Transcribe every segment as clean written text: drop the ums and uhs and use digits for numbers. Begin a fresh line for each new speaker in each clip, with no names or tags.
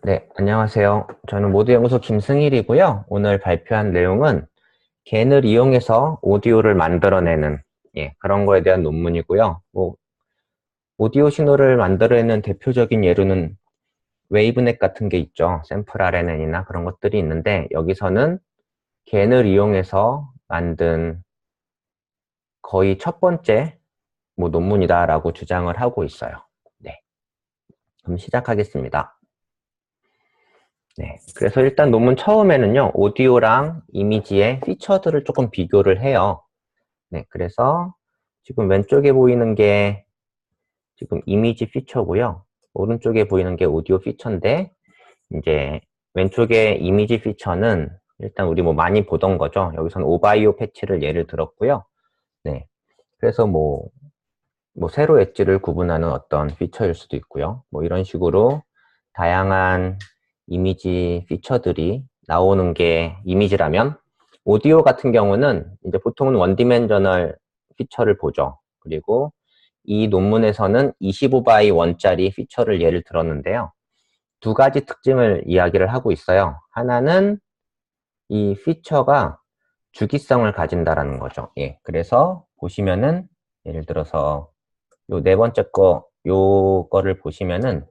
네, 안녕하세요. 저는 모드연구소 김승일이고요. 오늘 발표한 내용은 겐을 이용해서 오디오를 만들어내는 그런 거에 대한 논문이고요. 오디오 신호를 만들어내는 대표적인 예로는 웨이브넷 같은 게 있죠. 샘플 RNN이나 그런 것들이 있는데 여기서는 겐을 이용해서 만든 거의 첫 번째 논문이다라고 주장을 하고 있어요. 네, 그럼 시작하겠습니다. 네, 그래서 일단 논문 처음에는요, 오디오랑 이미지의 피처들을 조금 비교를 해요. 네, 그래서 지금 왼쪽에 보이는 게 지금 이미지 피처고요. 오른쪽에 보이는 게 오디오 피처인데, 이제 왼쪽에 이미지 피처는 일단 우리 많이 보던 거죠. 여기서는 오바이오 패치를 예를 들었고요. 네, 그래서 세로 엣지를 구분하는 어떤 피처일 수도 있고요. 이런 식으로 다양한 이미지 피처들이 나오는 게 이미지라면 오디오 같은 경우는 이제 보통은 원디멘저널 피처를 보죠. 그리고 이 논문에서는 25by 1짜리 피처를 예를 들었는데요. 두 가지 특징을 이야기를 하고 있어요. 하나는 이 피처가 주기성을 가진다라는 거죠. 예, 그래서 보시면은 예를 들어서 요 네 번째 요거를 보시면은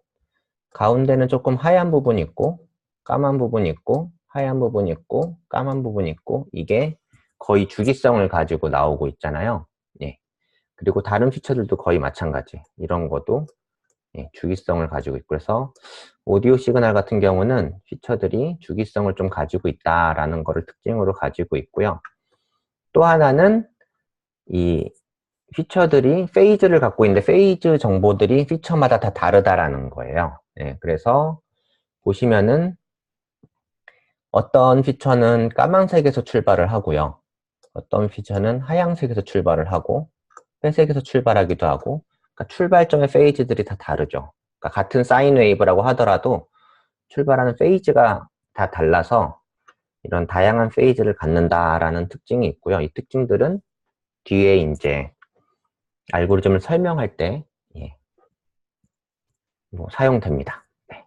가운데는 조금 하얀 부분이 있고 까만 부분이 있고 하얀 부분이 있고 까만 부분이 있고 이게 거의 주기성을 가지고 나오고 있잖아요. 예. 그리고 다른 피처들도 거의 마찬가지. 이런 것도 주기성을 가지고 있고 그래서 오디오 시그널 같은 경우는 피처들이 주기성을 좀 가지고 있다라는 거를 특징으로 가지고 있고요. 또 하나는 이 피처들이 페이즈를 갖고 있는데 페이즈 정보들이 피처마다 다 다르다라는 거예요. 네, 그래서 보시면은 어떤 피처는 까만색에서 출발을 하고요. 어떤 피처는 하얀색에서 출발을 하고 회색에서 출발하기도 하고 그러니까 출발점의 페이즈들이 다 다르죠. 그러니까 같은 사인 웨이브라고 하더라도 출발하는 페이즈가 다 달라서 이런 다양한 페이즈를 갖는다라는 특징이 있고요. 이 특징들은 뒤에 이제 알고리즘을 설명할 때 사용됩니다. 네.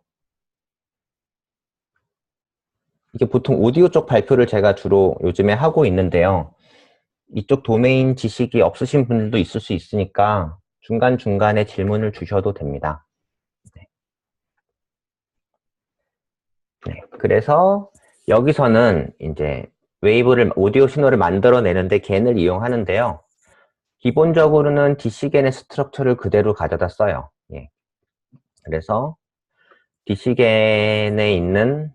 이게 보통 오디오 쪽 발표를 제가 주로 요즘에 하고 있는데요. 이쪽 도메인 지식이 없으신 분들도 있을 수 있으니까 중간중간에 질문을 주셔도 됩니다. 네. 네. 그래서 여기서는 이제 오디오 신호를 만들어내는데 겐을 이용하는데요. 기본적으로는 DC겐의 스트럭처를 그대로 가져다 써요. 예. 그래서 DC겐에 있는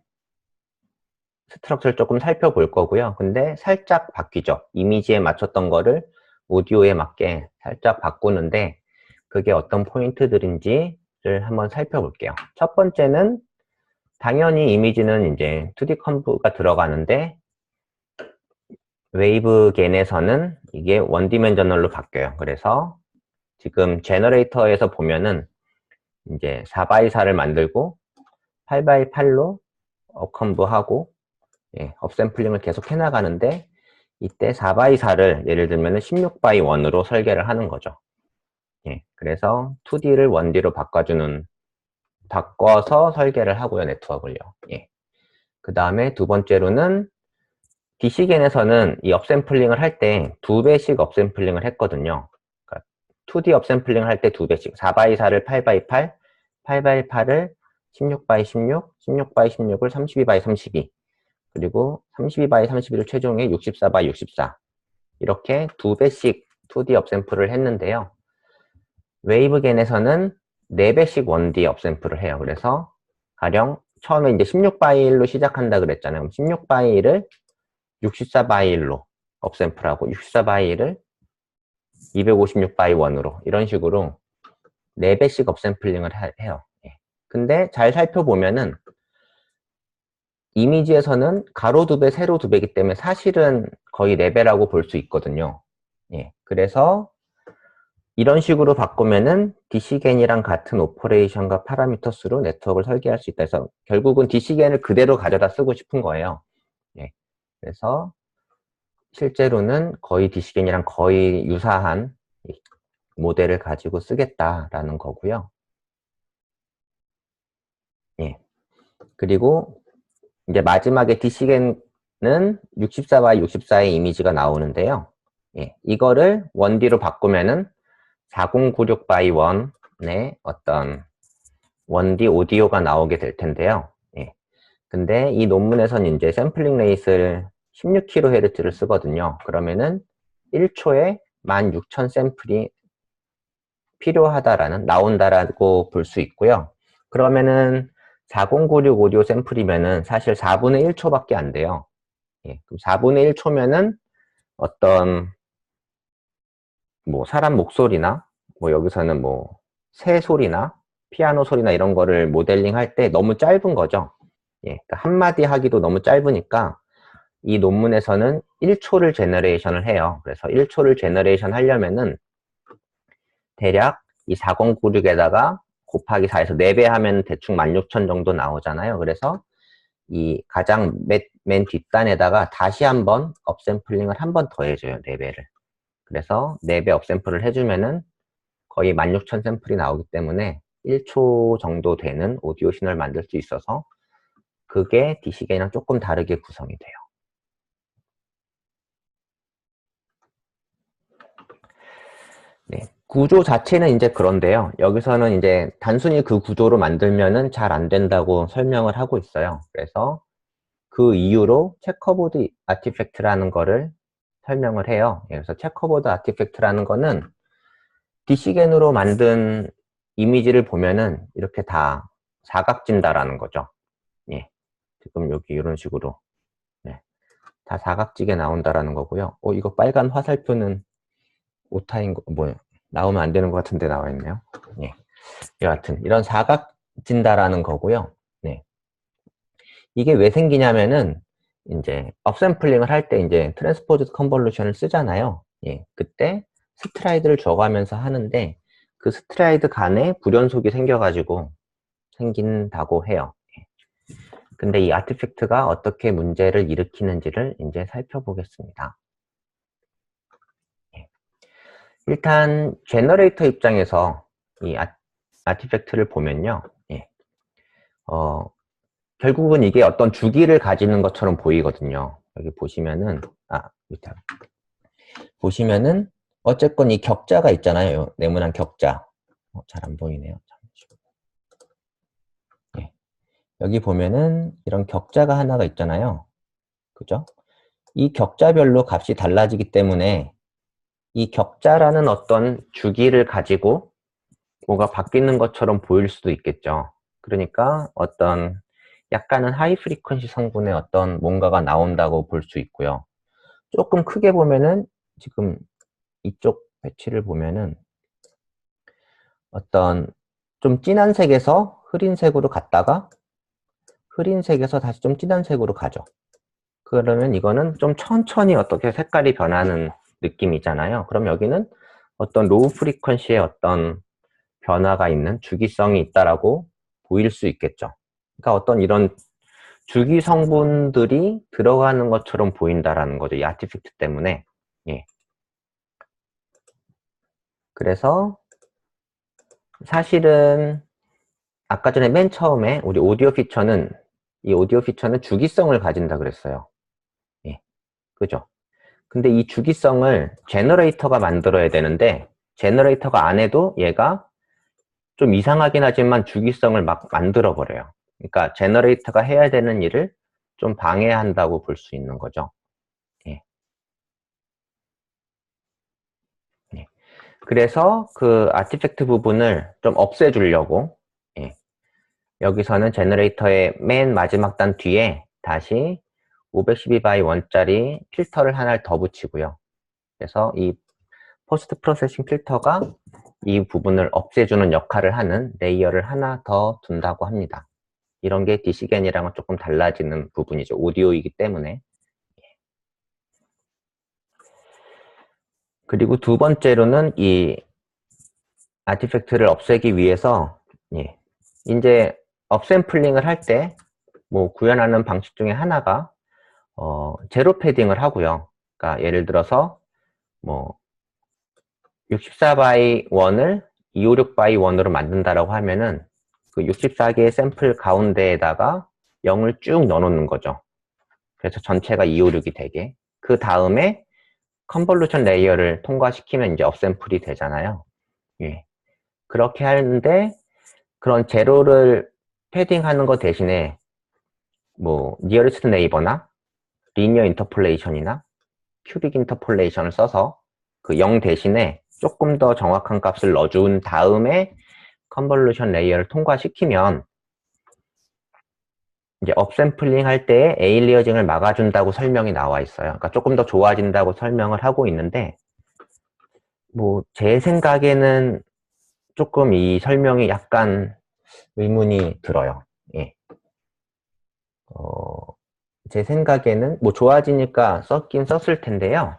스트럭처를 조금 살펴볼 거고요. 근데 살짝 바뀌죠. 이미지에 맞췄던 거를 오디오에 맞게 살짝 바꾸는데 그게 어떤 포인트들인지를 한번 살펴볼게요. 첫 번째는 당연히 이미지는 이제 2D 컴프가 들어가는데 웨이브겐에서는 이게 원디멘저널로 바뀌어요. 그래서 지금 제너레이터에서 보면은 이제 4x4를 만들고 8x8로 업컴브하고 업샘플링을 계속 해나가는데 이때 4x4를 예를 들면 16x1으로 설계를 하는 거죠. 그래서 2D를 1D로 바꿔서 설계를 하고요, 네트워크를요. 그 다음에 두 번째로는 DC겐에서는 이 업샘플링을 할 때 2배씩 업샘플링을 했거든요. 그러니까 2D 업샘플링을 할 때 2배씩 4x4를 8x8, 8x8을 16x16, 16x16을 32x32 그리고 32x32를 최종에 64x64 이렇게 2배씩 2D 업샘플을 했는데요. 웨이브겐에서는 4배씩 1D 업샘플을 해요. 그래서 가령 처음에 이제 16바이일로 시작한다 그랬잖아요. 16바이일을 64바이일로 업샘플하고 64바이일을 256바이 1으로 이런 식으로 4배씩 업샘플링을 해요. 근데 잘 살펴보면은 이미지에서는 가로 2배, 세로 2배이기 때문에 사실은 거의 4배라고 볼 수 있거든요. 그래서 이런 식으로 바꾸면은 DC겐이랑 같은 오퍼레이션과 파라미터 수로 네트워크를 설계할 수 있다 해서 결국은 DC겐을 그대로 가져다 쓰고 싶은 거예요. 그래서 실제로는 거의 DC겐이랑 거의 유사한 모델을 가지고 쓰겠다라는 거고요. 그리고 이제 마지막에 D시계는 64 x 64의 이미지가 나오는데요. 예, 이거를 1D로 바꾸면은 4096 x 1의 어떤 1D 오디오가 나오게 될 텐데요. 예. 근데 이 논문에서는 이제 샘플링 레이트를 16kHz를 쓰거든요. 그러면은 1초에 16,000 샘플이 나온다라고 볼 수 있고요. 그러면은 4096 오디오 샘플이면은 사실 4분의 1초밖에 안 돼요. 예, 그럼 4분의 1초면은 어떤 뭐 사람 목소리나 뭐 여기서는 뭐 새 소리나 피아노 소리나 이런 거를 모델링 할 때 너무 짧은 거죠. 예, 그러니까 한마디 하기도 너무 짧으니까 이 논문에서는 1초를 제너레이션을 해요. 그래서 1초를 제너레이션 하려면은 대략 이 4096에다가 곱하기 4에서 4배 하면 대충 16,000 정도 나오잖아요. 그래서 이 가장 맨 뒷단에다가 다시 한번 업샘플링을 한 번 더 해줘요. 4배를. 그래서 4배 업샘플을 해주면은 거의 16,000 샘플이 나오기 때문에 1초 정도 되는 오디오 신호를 만들 수 있어서 그게 D시계랑 조금 다르게 구성이 돼요. 네. 구조 자체는 이제 그런데요. 여기서는 이제 단순히 그 구조로 만들면은 잘 안 된다고 설명을 하고 있어요. 그래서 그 이유로 체커보드 아티팩트라는 거를 설명을 해요. 그래서 체커보드 아티팩트라는 거는 D시겐으로 만든 이미지를 보면은 이렇게 다 사각진다라는 거죠. 예. 지금 여기 이런 식으로. 네. 다 사각지게 나온다라는 거고요. 이거 빨간 화살표는 오타인 거, 뭐예요? 나오면 안 되는 것 같은데 나와 있네요. 예. 여하튼, 이런 사각진다라는 거고요. 네. 이게 왜 생기냐면은, 이제, 업샘플링을 할 때 이제 트랜스포즈 컨볼루션을 쓰잖아요. 예. 그때 스트라이드를 줘가면서 하는데, 그 스트라이드 간에 불연속이 생겨가지고 생긴다고 해요. 예. 근데 이 아티팩트가 어떻게 문제를 일으키는지를 이제 살펴보겠습니다. 예. 일단 제너레이터 입장에서 이 아티팩트를 보면요. 예. 결국은 이게 어떤 주기를 가지는 것처럼 보이거든요. 여기 보시면은 밑에 보시면은 어쨌건 이 격자가 있잖아요. 네모난 격자. 잘 안 보이네요. 예. 여기 보면은 이런 격자가 하나가 있잖아요. 그죠? 이 격자별로 값이 달라지기 때문에 이 격자라는 어떤 주기를 가지고 뭐가 바뀌는 것처럼 보일 수도 있겠죠. 그러니까 어떤 약간은 하이 프리퀀시 성분의 어떤 뭔가가 나온다고 볼 수 있고요. 조금 크게 보면은 지금 이쪽 배치를 보면은 어떤 좀 진한 색에서 흐린 색으로 갔다가 흐린 색에서 다시 좀 진한 색으로 가죠. 그러면 이거는 좀 천천히 어떻게 색깔이 변하는 느낌이잖아요. 그럼 여기는 어떤 로우 프리퀀시의 어떤 변화가 있는 주기성이 있다라고 보일 수 있겠죠. 그러니까 어떤 이런 주기 성분들이 들어가는 것처럼 보인다라는 거죠. 이 아티팩트 때문에. 예. 그래서 사실은 아까 전에 맨 처음에 우리 이 오디오 피처는 주기성을 가진다 그랬어요. 예. 그죠? 근데 이 주기성을 제너레이터가 만들어야 되는데 제너레이터가 안 해도 얘가 좀 이상하긴 하지만 주기성을 막 만들어 버려요. 그러니까 제너레이터가 해야 되는 일을 좀 방해한다고 볼 수 있는 거죠. 예. 예. 그래서 그 아티팩트 부분을 좀 없애주려고 예. 여기서는 제너레이터의 맨 마지막 단 뒤에 다시 512x1짜리 필터를 하나를 더 붙이고요. 그래서 이 포스트 프로세싱 필터가 이 부분을 없애주는 역할을 하는 레이어를 하나 더 둔다고 합니다. 이런 게 D시겐이랑은 조금 달라지는 부분이죠. 오디오이기 때문에. 그리고 두 번째로는 이 아티팩트를 없애기 위해서 예, 이제 업샘플링을 할 때 뭐 구현하는 방식 중에 하나가 제로 패딩을 하고요. 그러니까 예를 들어서 뭐 64x1을 256x1으로 만든다라고 하면은 그 64개의 샘플 가운데에다가 0을 쭉 넣어놓는 거죠. 그래서 전체가 256이 되게. 그 다음에 컨볼루션 레이어를 통과시키면 이제 업샘플이 되잖아요. 예. 그렇게 하는데 그런 제로를 패딩하는 거 대신에 뭐 니어리스트 네이버나 리니어 인터폴레이션이나 큐빅 인터폴레이션을 써서 그 0 대신에 조금 더 정확한 값을 넣어준 다음에 컨볼루션 레이어를 통과시키면 이제 업샘플링 할 때 에일리어징을 막아준다고 설명이 나와 있어요. 그러니까 조금 더 좋아진다고 설명을 하고 있는데 뭐 제 생각에는 조금 이 설명이 약간 의문이 들어요. 예. 제 생각에는 뭐 좋아지니까 썼긴 썼을 텐데요.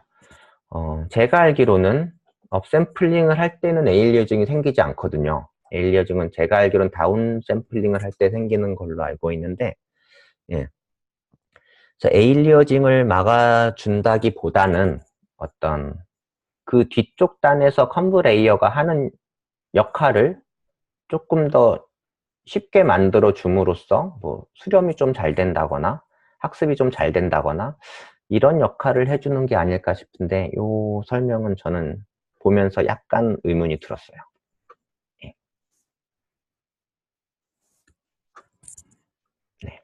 제가 알기로는 업샘플링을 할 때는 에일리어징이 생기지 않거든요. 에일리어징은 제가 알기로는 다운 샘플링을 할 때 생기는 걸로 알고 있는데, 예. 그래서 에일리어징을 막아준다기보다는 어떤 그 뒤쪽 단에서 컨브 레이어가 하는 역할을 조금 더 쉽게 만들어 줌으로써 뭐 수렴이 좀 잘 된다거나 학습이 좀 잘 된다거나 이런 역할을 해주는 게 아닐까 싶은데 이 설명은 저는 보면서 약간 의문이 들었어요. 네. 네.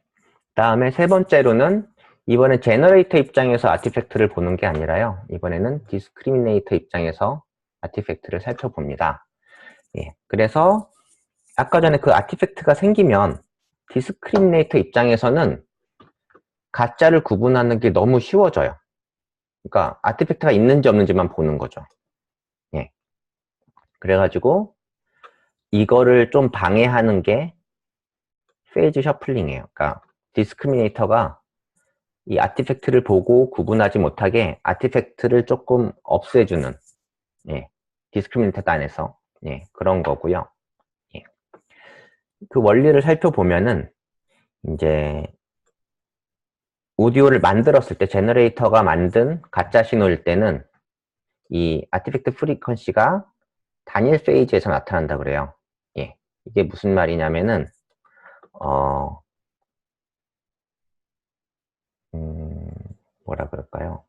다음에 세 번째로는 이번에 제너레이터 입장에서 아티팩트를 보는 게 아니라요. 이번에는 디스크리미네이터 입장에서 아티팩트를 살펴봅니다. 예. 그래서 아까 전에 그 아티팩트가 생기면 디스크리미네이터 입장에서는 가짜를 구분하는 게 너무 쉬워져요. 그러니까 아티팩트가 있는지 없는지만 보는 거죠. 예. 그래가지고 이거를 좀 방해하는 게 페이지 셔플링이에요. 그러니까 디스크리미네이터가 이 아티팩트를 보고 구분하지 못하게 아티팩트를 조금 없애주는, 예, 디스크리미네이터 단에서, 예, 그런 거고요. 예. 그 원리를 살펴보면은 이제 오디오를 만들었을 때 제너레이터가 만든 가짜 신호일 때는 이 아티팩트 프리퀀시가 단일 페이지에서 나타난다 그래요. 예. 이게 무슨 말이냐면은 음, 뭐라 그럴까요?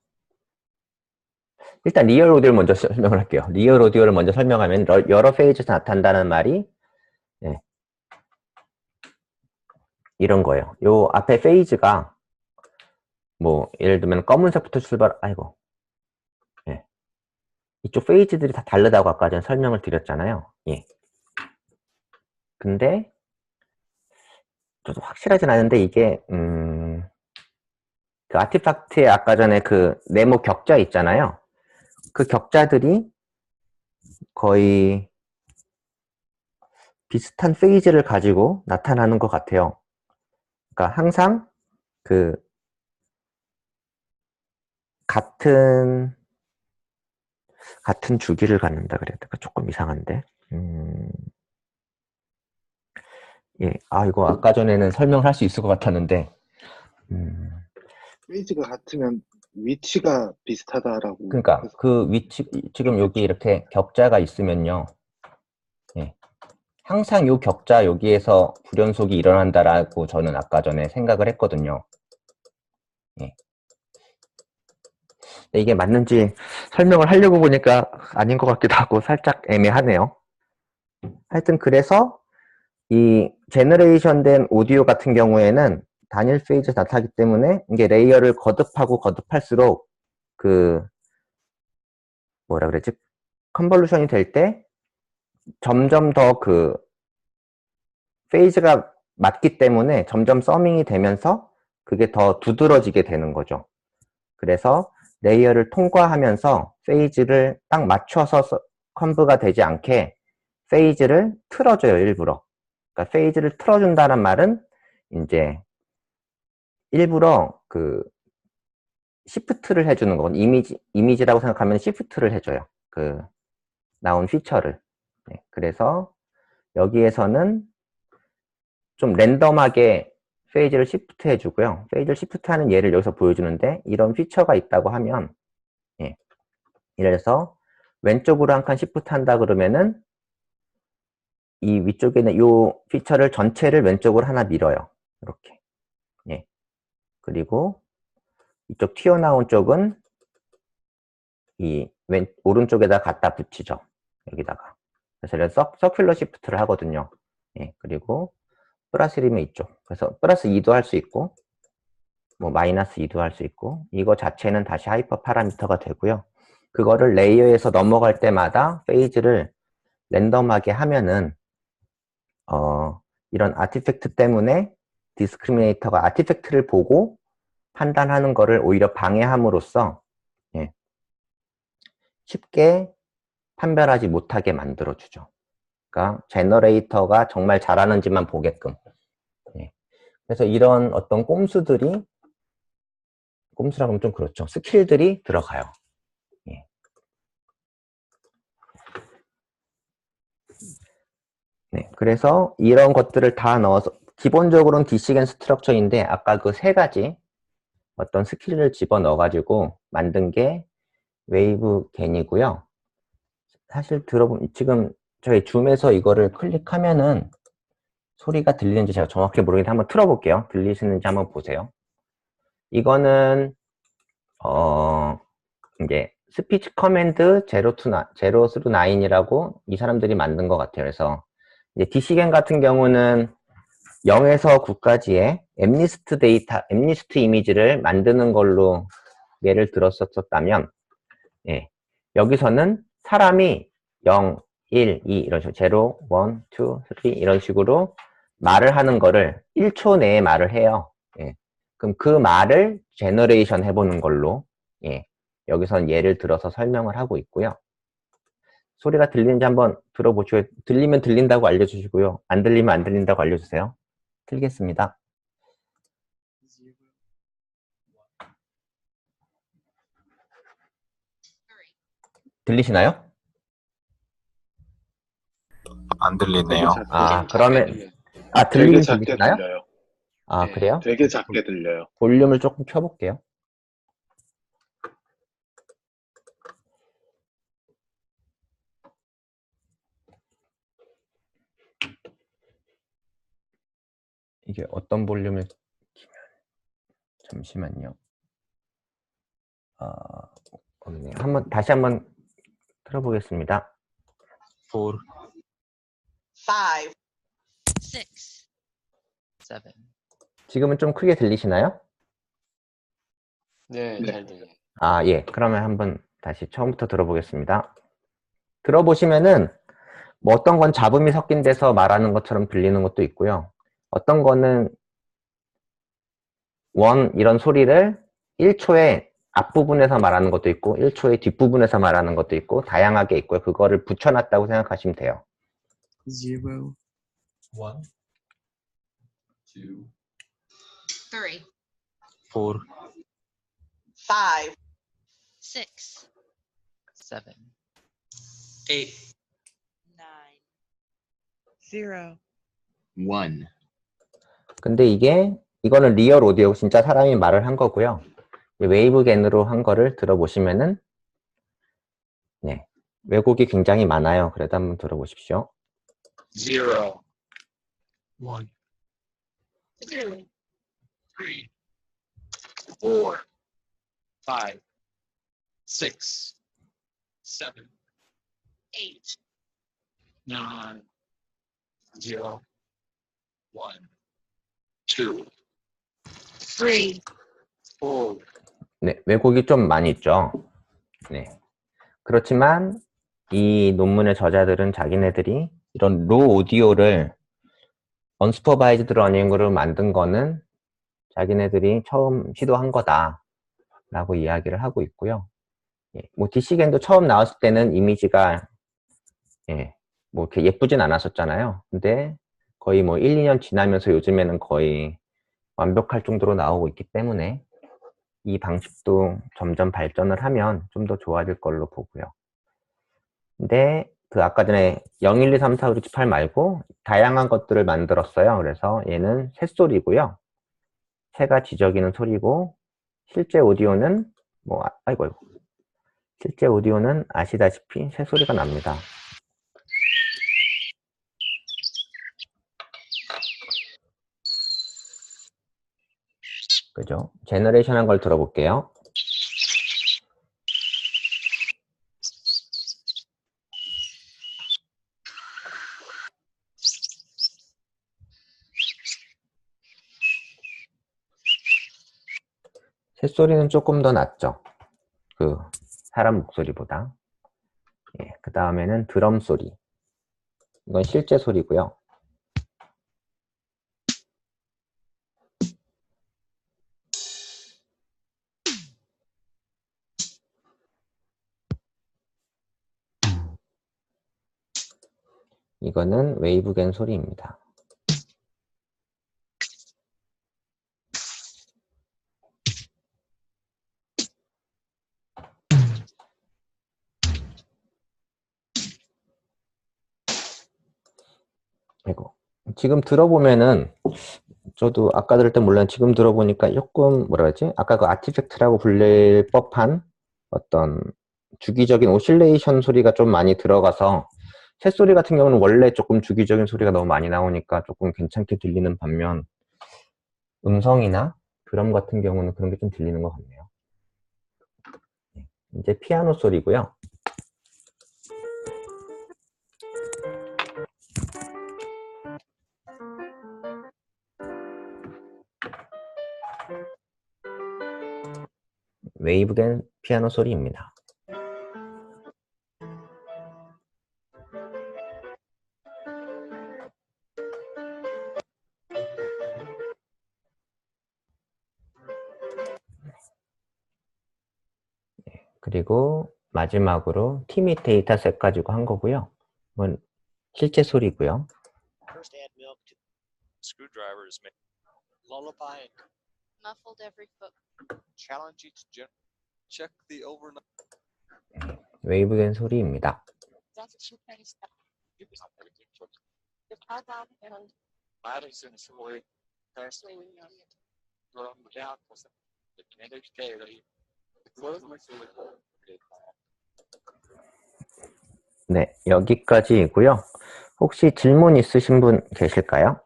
일단 리얼 오디오를 먼저 설명을 할게요. 리얼 오디오를 먼저 설명하면 여러 페이지에서 나타난다는 말이, 예, 이런 거예요. 요 앞에 페이지가 뭐 예를 들면 검은색부터 아이고, 예, 이쪽 페이지들이 다 다르다고 아까 전에 설명을 드렸잖아요. 예. 근데 저도 확실하진 않은데 이게 그 아티팩트에 아까 전에 그 네모 격자 있잖아요. 그 격자들이 거의 비슷한 페이지를 가지고 나타나는 것 같아요. 그러니까 항상 그 같은 주기를 갖는다 그래야 될까? 조금 이상한데. 예. 아, 이거 아까 전에는 설명을 할 수 있을 것 같았는데.
페이지가 같으면 위치가 비슷하다라고.
그러니까 그 위치, 지금 여기 이렇게 격자가 있으면요. 예. 항상 요 격자 여기에서 불연속이 일어난다라고 저는 아까 전에 생각을 했거든요. 예. 이게 맞는지 설명을 하려고 보니까 아닌 것 같기도 하고 살짝 애매하네요. 하여튼 그래서 이 제너레이션 된 오디오 같은 경우에는 단일 페이지에서 나타나기 때문에 이게 레이어를 거듭하고 거듭할수록 그 뭐라 그랬지? 컨볼루션이 될 때 점점 더 그 페이지가 맞기 때문에 점점 서밍이 되면서 그게 더 두드러지게 되는 거죠. 그래서 레이어를 통과하면서 페이지를 딱 맞춰서 컨브가 되지 않게 페이지를 틀어줘요, 일부러. 그러니까 페이지를 틀어준다는 말은 이제 일부러 그 시프트를 해주는 건 이미지라고 생각하면 시프트를 해줘요. 그 나온 피처를. 네, 그래서 여기에서는 좀 랜덤하게 페이지를 시프트 해주고요. 페이지를 시프트하는 예를 여기서 보여주는데 이런 피처가 있다고 하면, 예, 예를 들어서 왼쪽으로 한 칸 시프트 한다 그러면은 이 위쪽에 있는 이 피처를 전체를 왼쪽으로 하나 밀어요. 이렇게. 그리고 이쪽 튀어나온 쪽은 오른쪽에다 갖다 붙이죠. 여기다가. 그래서 이런 서큘러 시프트를 하거든요. 예, 그리고 플러스 1이면 이쪽. 그래서 플러스 2도 할 수 있고, 뭐 마이너스 2도 할 수 있고, 이거 자체는 다시 하이퍼 파라미터가 되고요. 그거를 레이어에서 넘어갈 때마다 페이지를 랜덤하게 하면은 이런 아티팩트 때문에 디스크리미네이터가 아티팩트를 보고 판단하는 거를 오히려 방해함으로써 예, 쉽게 판별하지 못하게 만들어주죠. 그러니까 제너레이터가 정말 잘하는지만 보게끔. 예. 그래서 이런 어떤 꼼수라고 하면 좀 그렇죠. 스킬들이 들어가요. 예. 네, 그래서 이런 것들을 다 넣어서 기본적으로는 디시겐 스트럭처인데 아까 그 세 가지 어떤 스킬을 집어넣어가지고 만든 게 웨이브 겐이고요. 사실 들어보면 지금 저희 줌에서 이거를 클릭하면은 소리가 들리는지 제가 정확히 모르겠는데 한번 틀어볼게요. 들리시는지 한번 보세요. 이거는 이제 스피치 커맨드 0 through 9이라고 이 사람들이 만든 것 같아요. 그래서 이제 디시겐 같은 경우는 0에서 9까지의 엠니스트 이미지를 만드는 걸로 예를 들었었다면, 예, 여기서는 사람이 0, 1, 2 이런 식으로 0, 1, 2, 3 이런 식으로 말을 하는 거를 1초 내에 말을 해요. 예. 그럼 그 말을 제너레이션 해보는 걸로 예. 여기선 예를 들어서 설명을 하고 있고요. 소리가 들리는지 한번 들어보시고 들리면 들린다고 알려주시고요. 안 들리면 안 들린다고 알려주세요. 틀겠습니다. 들리시나요?
안
되게
들리네요.
작게,
아,
작게
그러면
들려요. 되게
들리긴
작게
들리시나요?
들려요.
아,
네,
그래요?
되게 작게 들려요.
볼륨을 조금 켜볼게요. 이게 어떤 볼륨을 키면 잠시만요. 없네요. 다시 한번 틀어보겠습니다.
4,
5, 6, 7.
지금은 좀 크게 들리시나요?
네,
네.
잘 들려요.
아, 예. 그러면 한번 다시 처음부터 들어보겠습니다. 들어보시면은 뭐 어떤 건 잡음이 섞인 데서 말하는 것처럼 들리는 것도 있고요. 어떤 거는 이런 소리를 1초에 앞부분에서 말하는 것도 있고 1초에 뒷부분에서 말하는 것도 있고 다양하게 있고요. 그거를 붙여놨다고 생각하시면 돼요.
0,
1, 2,
3,
4,
5, 6, 7,
8,
9, 0.
1.
근데 이거는 리얼 오디오 진짜 사람이 말을 한 거고요. 웨이브겐으로 한 거를 들어보시면은 네, 왜곡이 굉장히 많아요. 그래도 한번 들어보십시오.
0,
1,
2,
3, 4, 5, 6, 7,
8,
9, 0, 1, 2,
3,
4.
네, 왜곡이 좀 많이 있죠. 네. 그렇지만 이 논문의 저자들은 자기네들이 이런 로 오디오를 언스퍼바이즈드 러닝으로 만든 거는 자기네들이 처음 시도한 거다라고 이야기를 하고 있고요. 예, 뭐 디시겐도 처음 나왔을 때는 이미지가 뭐 이렇게 예쁘진 않았었잖아요. 근데 거의 뭐 1, 2년 지나면서 요즘에는 거의 완벽할 정도로 나오고 있기 때문에 이 방식도 점점 발전을 하면 좀 더 좋아질 걸로 보고요. 근데 그 아까 전에 0, 1, 2, 3, 4, 5, 6, 7, 8 말고 다양한 것들을 만들었어요. 그래서 얘는 새소리고요. 새가 지저귀는 소리고 실제 오디오는 뭐 아이고 실제 오디오는 아시다시피 새소리가 납니다. 그죠? 제너레이션한 걸 들어볼게요. 새소리는 조금 더 낫죠? 그 사람 목소리보다. 예, 그 다음에는 드럼 소리. 이건 실제 소리고요. 이거는 웨이브겐 소리입니다. 그리고 지금 들어보면은 저도 아까 들을 때 몰랐는데 지금 들어보니까 조금 뭐라 그러지? 아까 그 아티팩트라고 불릴 법한 어떤 주기적인 오실레이션 소리가 좀 많이 들어가서 새소리 같은 경우는 원래 조금 주기적인 소리가 너무 많이 나오니까 조금 괜찮게 들리는 반면 음성이나 드럼 같은 경우는 그런 게 좀 들리는 것 같네요. 이제 피아노 소리고요. 웨이브겐 피아노 소리입니다. 그리고 마지막으로 티밋 데이터셋 가지고 한 거고요. 이건 실제 소리고요.
First add milk to screwdrivers. Lullaby and
Muffled every foot.
challenge each check the overnight.
웨이브겐 소리입니다.
Madison 소리, 그럼 대학 고생, NHK의
네, 여기까지이고요. 혹시 질문 있으신 분 계실까요?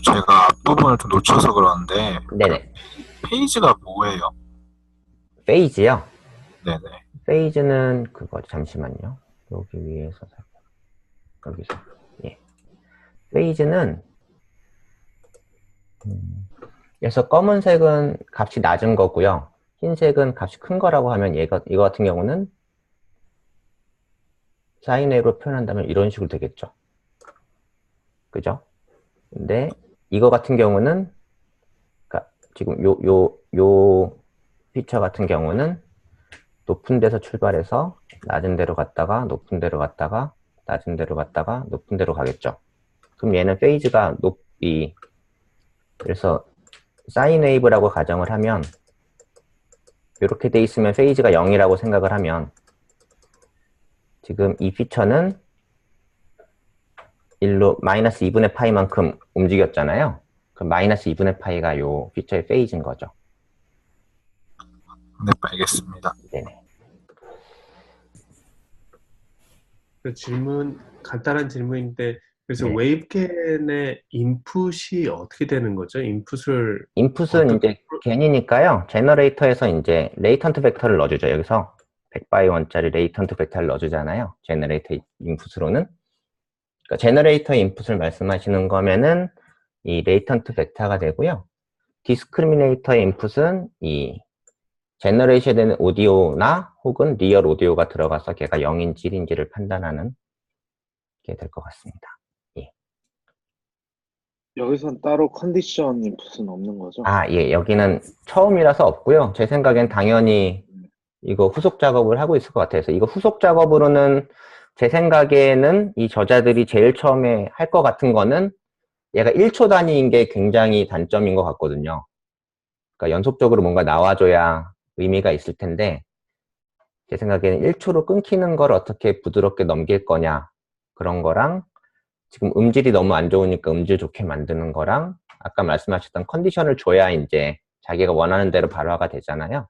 제가 앞부분을 좀 놓쳐서 그러는데
네네.
페이지가 뭐예요?
페이지요?
네네.
페이지는 그거 잠시만요. 여기 위에서 여기서 예. 페이지는 그래서 검은색은 값이 낮은 거고요. 흰색은 값이 큰 거라고 하면 이거 같은 경우는 사인웨이브로 표현한다면 이런 식으로 되겠죠. 그죠? 근데 이거 같은 경우는 그러니까 지금 요 피처 같은 경우는 높은 데서 출발해서 낮은 데로 갔다가 높은 데로 갔다가 낮은 데로 갔다가 높은 데로 가겠죠. 그럼 얘는 페이즈가 높이 그래서 사인 웨이브라고 가정을 하면 이렇게 돼 있으면 페이즈가 0이라고 생각을 하면 지금 이 피처는 1로 마이너스 2분의 파이만큼 움직였잖아요. 그럼 마이너스 2분의 파이가 요 피처의 페이즈인 거죠.
네, 알겠습니다.
네네.
그 질문 간단한 질문인데 그래서
네.
웨이브겐의 인풋이 어떻게 되는 거죠? 인풋은
이제 겐이니까요. 제너레이터에서 이제 레이턴트 벡터를 넣어주죠. 여기서 100x1짜리 레이턴트 벡터를 넣어주잖아요. 제너레이터 인풋으로는. 그러니까 제너레이터 인풋을 말씀하시는 거면은 이 레이턴트 벡터가 되고요. 디스크리미네이터 인풋은 이 제너레이션 되는 오디오나 혹은 리얼 오디오가 들어가서 걔가 0인지 1인지를 판단하는 게 될 것 같습니다.
여기선 따로 컨디션 인풋은 없는 거죠?
아, 예. 여기는 처음이라서 없고요. 제 생각엔 당연히 이거 후속 작업을 하고 있을 것 같아요. 그래서 이거 후속 작업으로는 제 생각에는 이 저자들이 제일 처음에 할 것 같은 거는 얘가 1초 단위인 게 굉장히 단점인 것 같거든요. 그러니까 연속적으로 뭔가 나와줘야 의미가 있을 텐데 제 생각에는 1초로 끊기는 걸 어떻게 부드럽게 넘길 거냐 그런 거랑 지금 음질이 너무 안 좋으니까 음질 좋게 만드는 거랑 아까 말씀하셨던 컨디션을 줘야 이제 자기가 원하는 대로 발화가 되잖아요.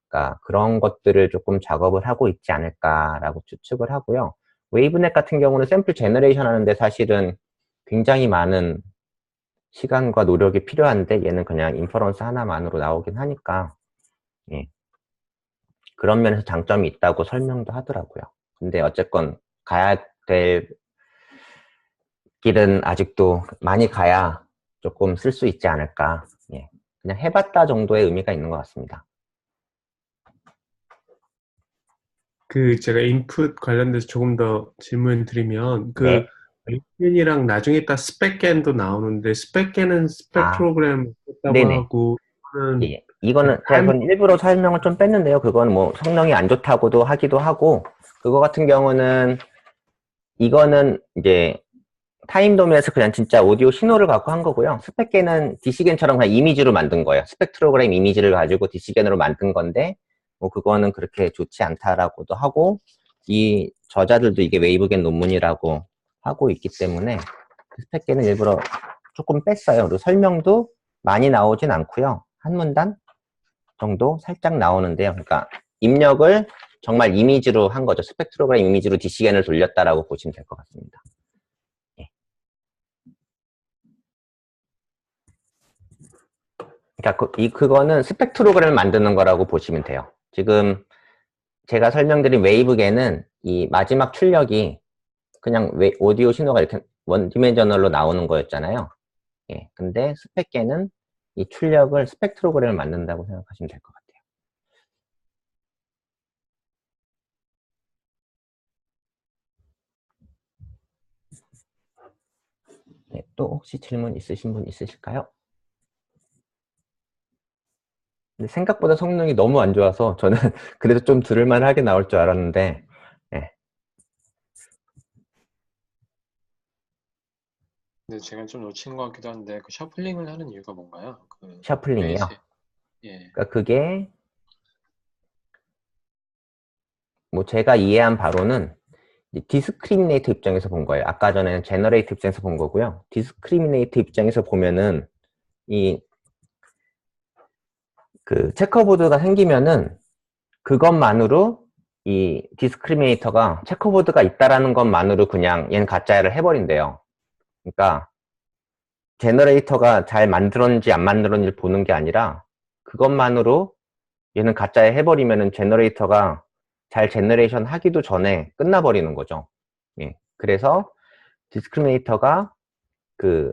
그러니까 그런 것들을 조금 작업을 하고 있지 않을까라고 추측을 하고요. 웨이브넷 같은 경우는 샘플 제너레이션 하는데 사실은 굉장히 많은 시간과 노력이 필요한데 얘는 그냥 인퍼런스 하나만으로 나오긴 하니까 예. 그런 면에서 장점이 있다고 설명도 하더라고요. 근데 어쨌건 가야 될 길은 아직도 많이 가야 조금 쓸 수 있지 않을까. 예. 그냥 해봤다 정도의 의미가 있는 것 같습니다.
제가 인풋 관련돼서 조금 더 질문 드리면,
네.
웨이브겐이랑 나중에 있다 스펙겐도 나오는데, 스펙겐은
아,
스펙트로그램 썼다고
네네.
하고, 이거는
예. 이거는 제가
타임,
그건 일부러 설명을 좀 뺐는데요. 그건 뭐 성능이 안 좋다고도 하기도 하고, 그거 같은 경우는 이거는 이제 타임 도면에서 그냥 진짜 오디오 신호를 갖고 한 거고요. 스펙겐은 디시겐처럼 그냥 이미지로 만든 거예요. 스펙트로그램 이미지를 가지고 디시겐으로 만든 건데, 뭐 그거는 그렇게 좋지 않다라고도 하고, 이 저자들도 이게 웨이브겐 논문이라고 하고 있기 때문에 스펙겐은 일부러 조금 뺐어요. 그리고 설명도 많이 나오진 않고요. 한 문단 정도 살짝 나오는데요. 그러니까 입력을 정말 이미지로 한 거죠. 스펙트로그램 이미지로 디시겐을 돌렸다라고 보시면 될 것 같습니다. 예. 그러니까 그거는 스펙트로그램을 만드는 거라고 보시면 돼요. 지금 제가 설명드린 웨이브겐은 이 마지막 출력이 그냥 오디오 신호가 이렇게 원디멘셔널로 나오는 거였잖아요. 예. 근데 스펙겐은 이 출력을 스펙트로그램을 만든다고 생각하시면 될 것 같아요. 네, 또 혹시 질문 있으신 분 있으실까요? 근데 생각보다 성능이 너무 안 좋아서 저는 그래도 좀 들을만 하게 나올 줄 알았는데 예.
근데 제가 좀 놓친 것 같기도 한데 그 셔플링을 하는 이유가 뭔가요? 그
셔플링이요.
베이스 예.
그러니까 그게 뭐 제가 이해한 바로는 디스크리미네이터 입장에서 본 거예요. 아까 전에는 제너레이터 입장에서 본 거고요. 디스크리미네이터 입장에서 보면은 이 그 체커보드가 생기면은 그것만으로 이 디스크리미네이터가 체커보드가 있다라는 것만으로 그냥 얘는 가짜를 해버린대요. 그러니까 제너레이터가 잘 만들었는지 안 만들었는지 보는 게 아니라 그것만으로 얘는 가짜에 해버리면은 제너레이터가 잘 제너레이션 하기도 전에 끝나버리는 거죠. 예. 그래서 디스크리미네이터가 그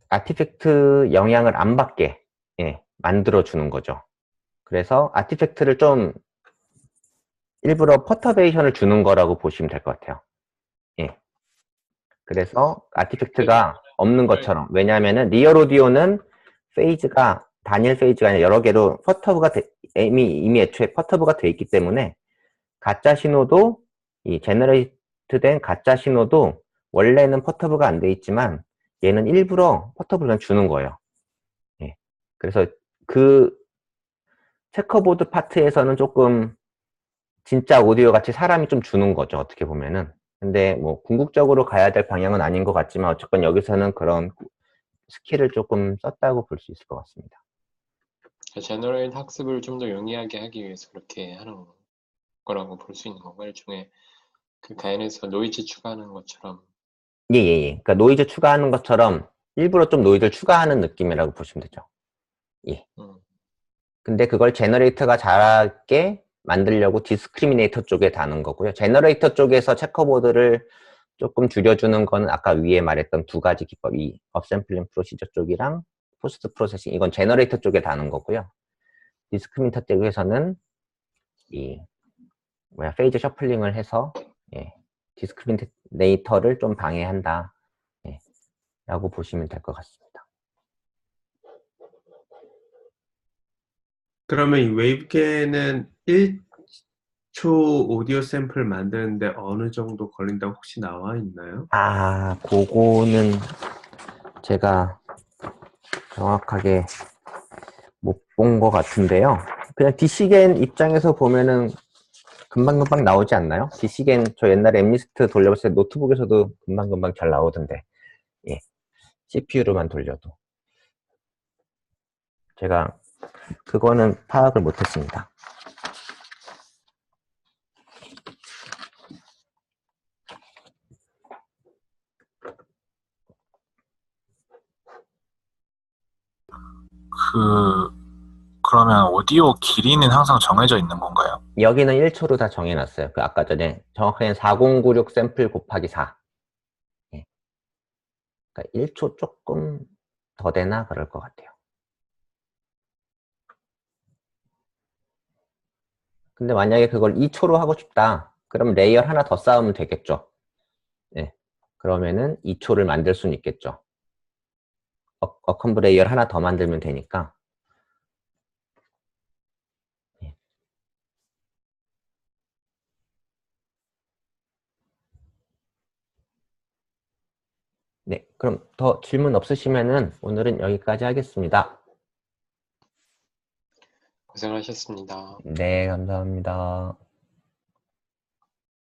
아티팩트 영향을 안 받게 예, 만들어 주는 거죠. 그래서 아티팩트를 좀 일부러 퍼터베이션을 주는 거라고 보시면 될 것 같아요. 예. 그래서 아티팩트가 없는 것처럼. 왜냐하면은 리얼 오디오는 페이즈가 단일 페이즈가 아니라 여러 개로 퍼터브가 이미 애초에 퍼터브가 돼 있기 때문에 가짜 신호도 이 제너레이트 된 가짜 신호도 원래는 퍼터브가 안 돼 있지만 얘는 일부러 퍼터브를 그냥 주는 거예요. 예. 그래서 그 체커보드 파트에서는 조금 진짜 오디오 같이 사람이 좀 주는 거죠. 어떻게 보면은. 근데 뭐 궁극적으로 가야 될 방향은 아닌 것 같지만 어쨌건 여기서는 그런 스킬을 조금 썼다고 볼 수 있을 것 같습니다.
제너레이트 학습을 좀 더 용이하게 하기 위해서 그렇게 하는 거라고 볼 수 있는 건가요? 일종의 그 가인에서 노이즈 추가하는 것처럼.
예. 그러니까 노이즈 추가하는 것처럼 일부러 좀 노이즈를 추가하는 느낌이라고 보시면 되죠. 예. 근데 그걸 제너레이터가 잘하게 만들려고 디스크리미네이터 쪽에 다는 거고요. 제너레이터 쪽에서 체커보드를 조금 줄여주는 거는 아까 위에 말했던 두 가지 기법, 이 업샘플링 프로시저 쪽이랑 포스트 프로세싱, 이건 제너레이터 쪽에 다는 거고요. 디스크리미네이터 쪽에서는 이 페이즈 셔플링을 해서 예, 디스크리미네이터를 좀 방해한다 예, 라고 보시면 될 것 같습니다.
그러면 이 웨이브겐은 1초 오디오 샘플 만드는데 어느 정도 걸린다고 혹시 나와 있나요?
아, 그거는 제가 정확하게 못 본 것 같은데요. 그냥 디시겐 입장에서 보면은 금방금방 나오지 않나요? 디시겐 저 옛날에 엠리스트 돌려봤을 때 노트북에서도 금방금방 잘 나오던데. 예. CPU로만 돌려도. 제가 그거는 파악을 못했습니다.
그러면 오디오 길이는 항상 정해져 있는 건가요?
여기는 1초로 다 정해놨어요. 그 아까 전에 정확하게는 4096 샘플 곱하기 4. 예. 그러니까 1초 조금 더 되나 그럴 것 같아요. 근데 만약에 그걸 2초로 하고 싶다. 그럼 레이어 하나 더 쌓으면 되겠죠. 예. 그러면은 2초를 만들 수는 있겠죠. 어컴브 레이어를 하나 더 만들면 되니까. 예. 네, 그럼 더 질문 없으시면은 오늘은 여기까지 하겠습니다.
고생하셨습니다.
네, 감사합니다.